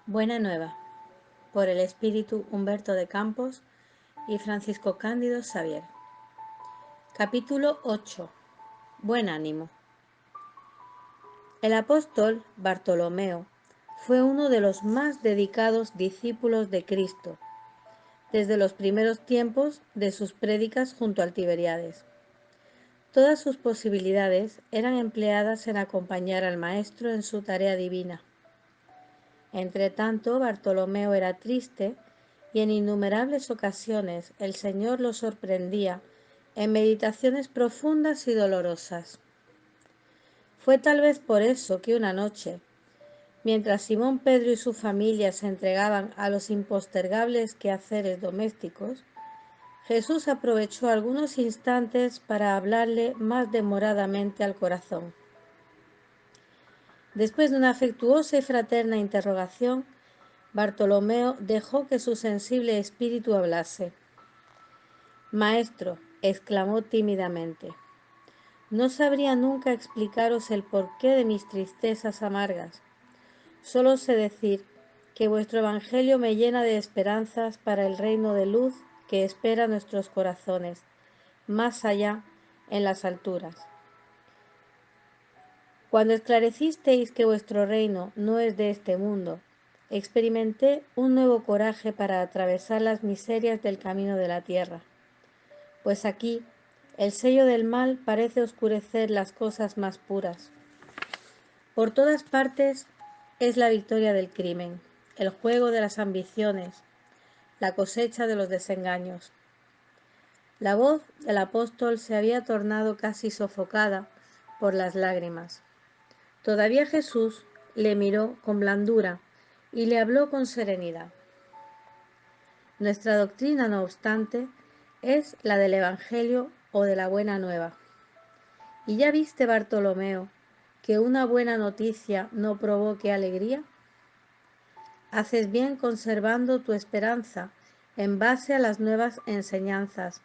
Buena Nueva, por el espíritu Humberto de Campos y Francisco Cándido Xavier. Capítulo 8. Buen ánimo. El apóstol Bartolomeo fue uno de los más dedicados discípulos de Cristo, desde los primeros tiempos de sus prédicas junto al Tiberíades. Todas sus posibilidades eran empleadas en acompañar al Maestro en su tarea divina. Entretanto, Bartolomeo era triste y en innumerables ocasiones el Señor lo sorprendía en meditaciones profundas y dolorosas. Fue tal vez por eso que una noche, mientras Simón Pedro y su familia se entregaban a los impostergables quehaceres domésticos, Jesús aprovechó algunos instantes para hablarle más demoradamente al corazón. Después de una afectuosa y fraterna interrogación, Bartolomeo dejó que su sensible espíritu hablase. «Maestro», exclamó tímidamente, «no sabría nunca explicaros el porqué de mis tristezas amargas. Solo sé decir que vuestro evangelio me llena de esperanzas para el reino de luz que espera nuestros corazones, más allá, en las alturas. Cuando esclarecisteis que vuestro reino no es de este mundo, experimenté un nuevo coraje para atravesar las miserias del camino de la tierra. Pues aquí, el sello del mal parece oscurecer las cosas más puras. Por todas partes es la victoria del crimen, el juego de las ambiciones, la cosecha de los desengaños. La voz del apóstol se había tornado casi sofocada por las lágrimas. Todavía Jesús le miró con blandura y le habló con serenidad. Nuestra doctrina, no obstante, es la del Evangelio o de la Buena Nueva. ¿Y ya viste, Bartolomeo, que una buena noticia no provoque alegría? Haces bien conservando tu esperanza en base a las nuevas enseñanzas,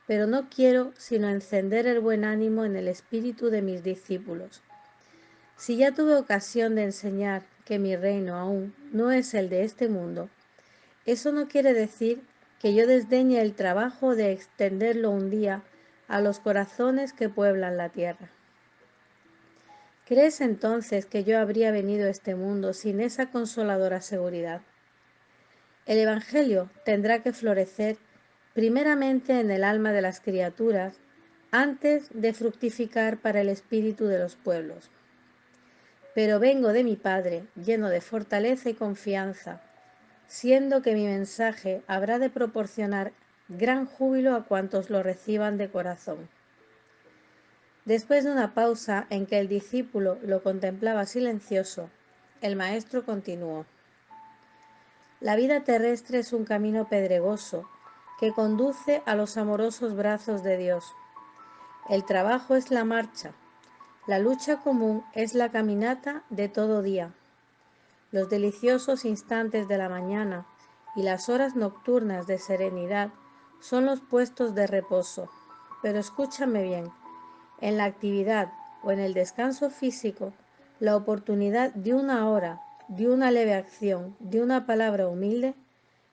pero no quiero sino encender el buen ánimo en el espíritu de mis discípulos. Si ya tuve ocasión de enseñar que mi reino aún no es el de este mundo, eso no quiere decir que yo desdeñe el trabajo de extenderlo un día a los corazones que pueblan la tierra. ¿Crees entonces que yo habría venido a este mundo sin esa consoladora seguridad? El Evangelio tendrá que florecer primeramente en el alma de las criaturas antes de fructificar para el espíritu de los pueblos. Pero vengo de mi Padre lleno de fortaleza y confianza, siendo que mi mensaje habrá de proporcionar gran júbilo a cuantos lo reciban de corazón. Después de una pausa en que el discípulo lo contemplaba silencioso, el maestro continuó. La vida terrestre es un camino pedregoso que conduce a los amorosos brazos de Dios. El trabajo es la marcha, la lucha común es la caminata de todo día. Los deliciosos instantes de la mañana y las horas nocturnas de serenidad son los puestos de reposo. Pero escúchame bien, en la actividad o en el descanso físico, la oportunidad de una hora, de una leve acción, de una palabra humilde,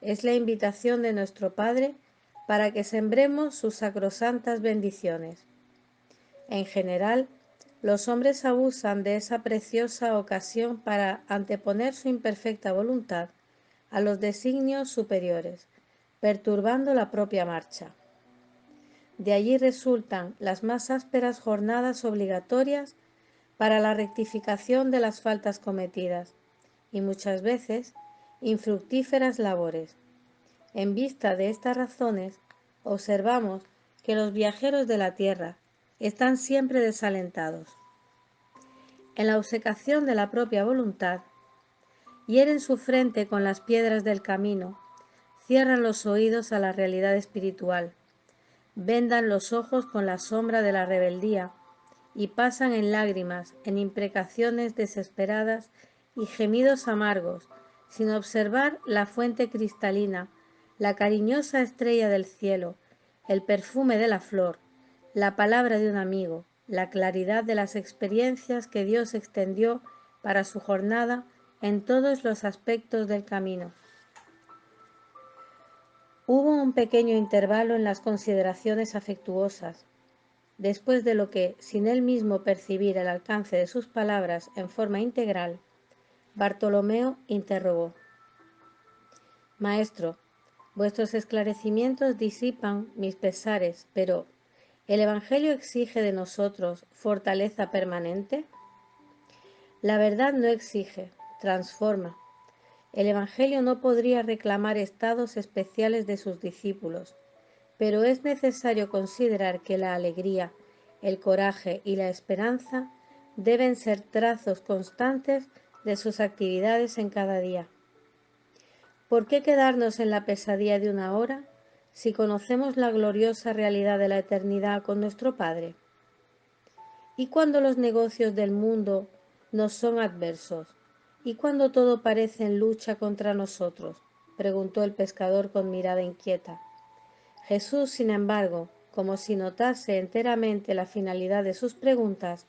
es la invitación de nuestro Padre para que sembremos sus sacrosantas bendiciones. En general, los hombres abusan de esa preciosa ocasión para anteponer su imperfecta voluntad a los designios superiores, perturbando la propia marcha. De allí resultan las más ásperas jornadas obligatorias para la rectificación de las faltas cometidas y muchas veces infructíferas labores. En vista de estas razones, observamos que los viajeros de la tierra están siempre desalentados. En la obcecación de la propia voluntad, hieren su frente con las piedras del camino, cierran los oídos a la realidad espiritual, vendan los ojos con la sombra de la rebeldía y pasan en lágrimas, en imprecaciones desesperadas y gemidos amargos, sin observar la fuente cristalina, la cariñosa estrella del cielo, el perfume de la flor, la palabra de un amigo, la claridad de las experiencias que Dios extendió para su jornada en todos los aspectos del camino. Hubo un pequeño intervalo en las consideraciones afectuosas, después de lo que, sin él mismo percibir el alcance de sus palabras en forma integral, Bartolomeo interrogó: Maestro, vuestros esclarecimientos disipan mis pesares, pero ¿el Evangelio exige de nosotros fortaleza permanente? La verdad no exige, transforma. El Evangelio no podría reclamar estados especiales de sus discípulos, pero es necesario considerar que la alegría, el coraje y la esperanza deben ser trazos constantes de sus actividades en cada día. ¿Por qué quedarnos en la pesadilla de una hora si conocemos la gloriosa realidad de la eternidad con nuestro Padre? ¿Y cuando los negocios del mundo nos son adversos? ¿Y cuando todo parece en lucha contra nosotros?, preguntó el pescador con mirada inquieta. Jesús, sin embargo, como si notase enteramente la finalidad de sus preguntas,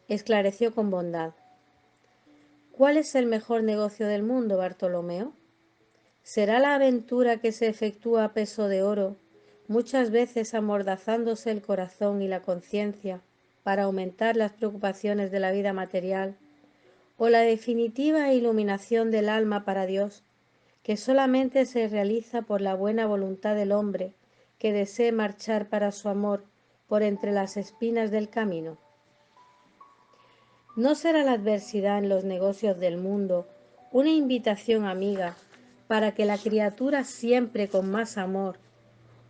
esclareció con bondad: ¿Cuál es el mejor negocio del mundo, Bartolomeo? ¿Será la aventura que se efectúa a peso de oro, muchas veces amordazándose el corazón y la conciencia para aumentar las preocupaciones de la vida material, o la definitiva iluminación del alma para Dios, que solamente se realiza por la buena voluntad del hombre que desee marchar para su amor por entre las espinas del camino? ¿No será la adversidad en los negocios del mundo una invitación amiga para que la criatura siempre con más amor,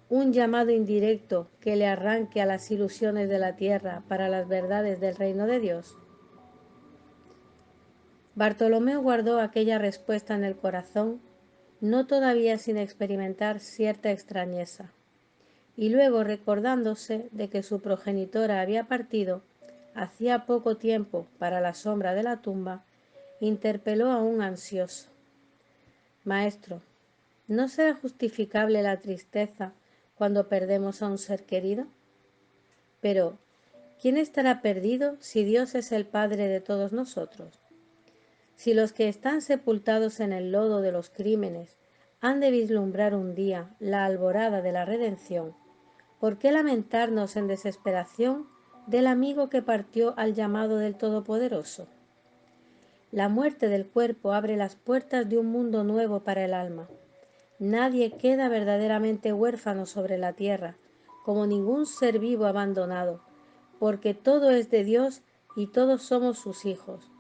un llamado indirecto que le arranque a las ilusiones de la tierra para las verdades del reino de Dios? Bartolomeo guardó aquella respuesta en el corazón, no todavía sin experimentar cierta extrañeza, y luego, recordándose de que su progenitora había partido hacía poco tiempo para la sombra de la tumba, interpeló aún ansioso: Maestro, ¿no será justificable la tristeza cuando perdemos a un ser querido? Pero, ¿quién estará perdido si Dios es el Padre de todos nosotros? Si los que están sepultados en el lodo de los crímenes han de vislumbrar un día la alborada de la redención, ¿por qué lamentarnos en desesperación del amigo que partió al llamado del Todopoderoso? La muerte del cuerpo abre las puertas de un mundo nuevo para el alma. Nadie queda verdaderamente huérfano sobre la tierra, como ningún ser vivo abandonado, porque todo es de Dios y todos somos sus hijos.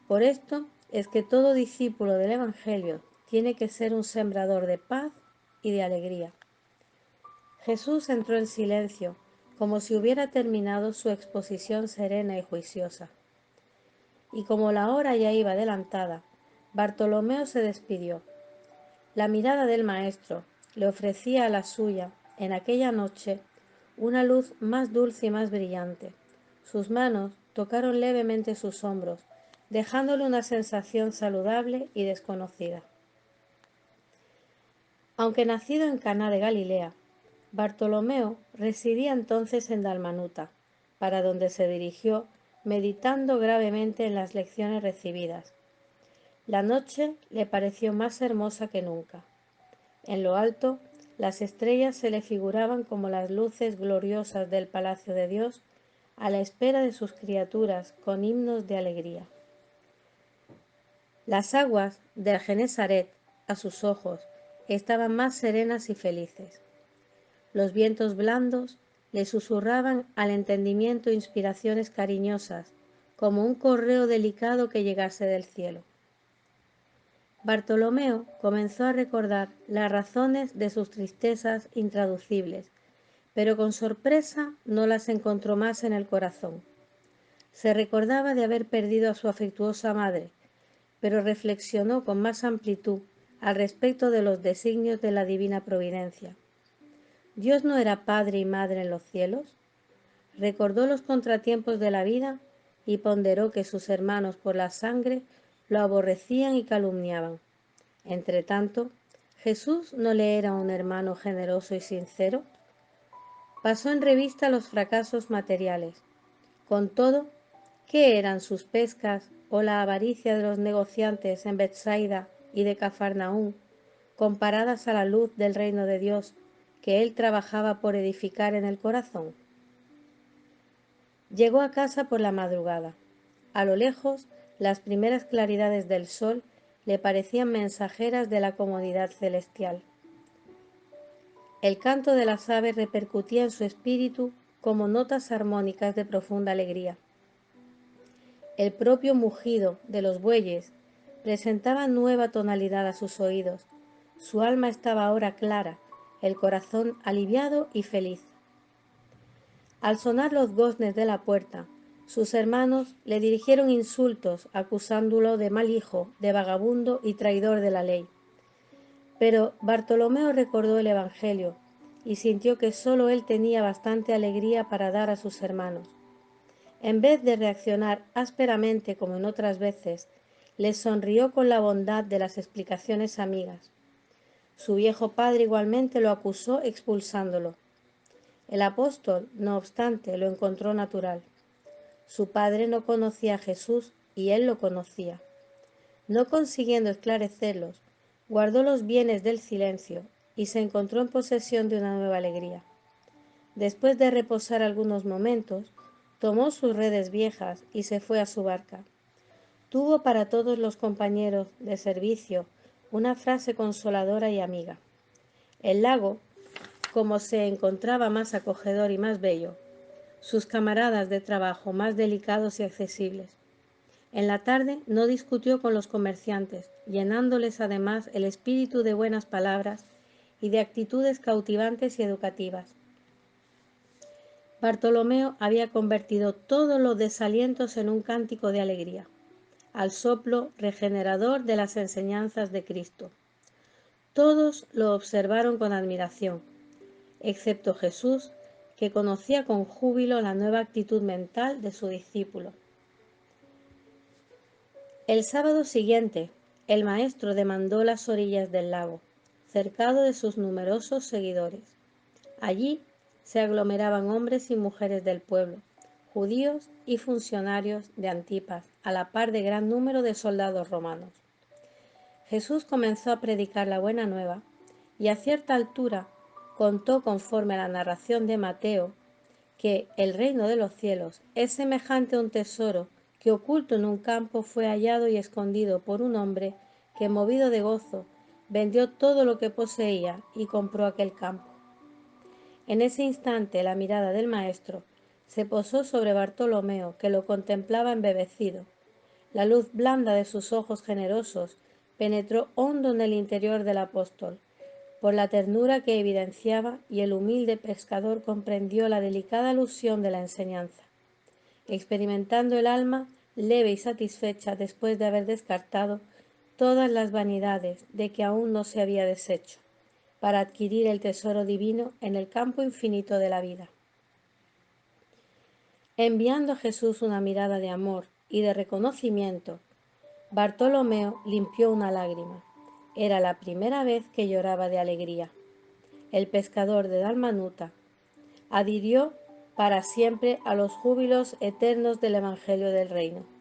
Por esto es que todo discípulo del Evangelio tiene que ser un sembrador de paz y de alegría. Jesús entró en silencio, como si hubiera terminado su exposición serena y juiciosa. Y como la hora ya iba adelantada, Bartolomeo se despidió. La mirada del Maestro le ofrecía a la suya, en aquella noche, una luz más dulce y más brillante. Sus manos tocaron levemente sus hombros, dejándole una sensación saludable y desconocida. Aunque nacido en Caná de Galilea, Bartolomeo residía entonces en Dalmanuta, para donde se dirigió meditando gravemente en las lecciones recibidas. La noche le pareció más hermosa que nunca. En lo alto, las estrellas se le figuraban como las luces gloriosas del palacio de Dios, a la espera de sus criaturas con himnos de alegría. Las aguas del Genesaret, a sus ojos, estaban más serenas y felices. Los vientos blandos le susurraban al entendimiento inspiraciones cariñosas, como un correo delicado que llegase del cielo. Bartolomeo comenzó a recordar las razones de sus tristezas intraducibles, pero con sorpresa no las encontró más en el corazón. Se recordaba de haber perdido a su afectuosa madre, pero reflexionó con más amplitud al respecto de los designios de la divina providencia. ¿Dios no era padre y madre en los cielos? Recordó los contratiempos de la vida y ponderó que sus hermanos por la sangre lo aborrecían y calumniaban. Entretanto, ¿Jesús no le era un hermano generoso y sincero? Pasó en revista los fracasos materiales. Con todo, ¿Qué eran sus pescas o la avaricia de los negociantes en Bethsaida y de Cafarnaúm, comparadas a la luz del reino de Dios que él trabajaba por edificar en el corazón? Llegó a casa por la madrugada. A lo lejos, las primeras claridades del sol le parecían mensajeras de la comodidad celestial. El canto de las aves repercutía en su espíritu como notas armónicas de profunda alegría. El propio mugido de los bueyes presentaba nueva tonalidad a sus oídos. Su alma estaba ahora clara, el corazón aliviado y feliz. Al sonar los goznes de la puerta, sus hermanos le dirigieron insultos acusándolo de mal hijo, de vagabundo y traidor de la ley. Pero Bartolomeo recordó el Evangelio y sintió que sólo él tenía bastante alegría para dar a sus hermanos. En vez de reaccionar ásperamente como en otras veces, les sonrió con la bondad de las explicaciones amigas. Su viejo padre igualmente lo acusó expulsándolo. El apóstol, no obstante, lo encontró natural. Su padre no conocía a Jesús y él lo conocía. No consiguiendo esclarecerlos, guardó los bienes del silencio y se encontró en posesión de una nueva alegría. Después de reposar algunos momentos, tomó sus redes viejas y se fue a su barca. Tuvo para todos los compañeros de servicio una frase consoladora y amiga. El lago, como se encontraba más acogedor y más bello, sus camaradas de trabajo más delicados y accesibles. En la tarde no discutió con los comerciantes, llenándoles además el espíritu de buenas palabras y de actitudes cautivantes y educativas. Bartolomeo había convertido todos los desalientos en un cántico de alegría, al soplo regenerador de las enseñanzas de Cristo. Todos lo observaron con admiración, excepto Jesús, que conocía con júbilo la nueva actitud mental de su discípulo. El sábado siguiente, el maestro demandó las orillas del lago, cercado de sus numerosos seguidores. Allí se aglomeraban hombres y mujeres del pueblo, judíos y funcionarios de Antipas, a la par de gran número de soldados romanos. Jesús comenzó a predicar la buena nueva y a cierta altura contó, conforme a la narración de Mateo, que el reino de los cielos es semejante a un tesoro que oculto en un campo fue hallado y escondido por un hombre que, movido de gozo, vendió todo lo que poseía y compró aquel campo. En ese instante la mirada del maestro se posó sobre Bartolomeo, que lo contemplaba embebecido. La luz blanda de sus ojos generosos penetró hondo en el interior del apóstol, por la ternura que evidenciaba, y el humilde pescador comprendió la delicada alusión de la enseñanza. Experimentando el alma leve y satisfecha después de haber descartado todas las vanidades de que aún no se había deshecho, para adquirir el tesoro divino en el campo infinito de la vida. Enviando a Jesús una mirada de amor y de reconocimiento, Bartolomeo limpió una lágrima. Era la primera vez que lloraba de alegría. El pescador de Dalmanuta adhirió para siempre a los júbilos eternos del Evangelio del Reino.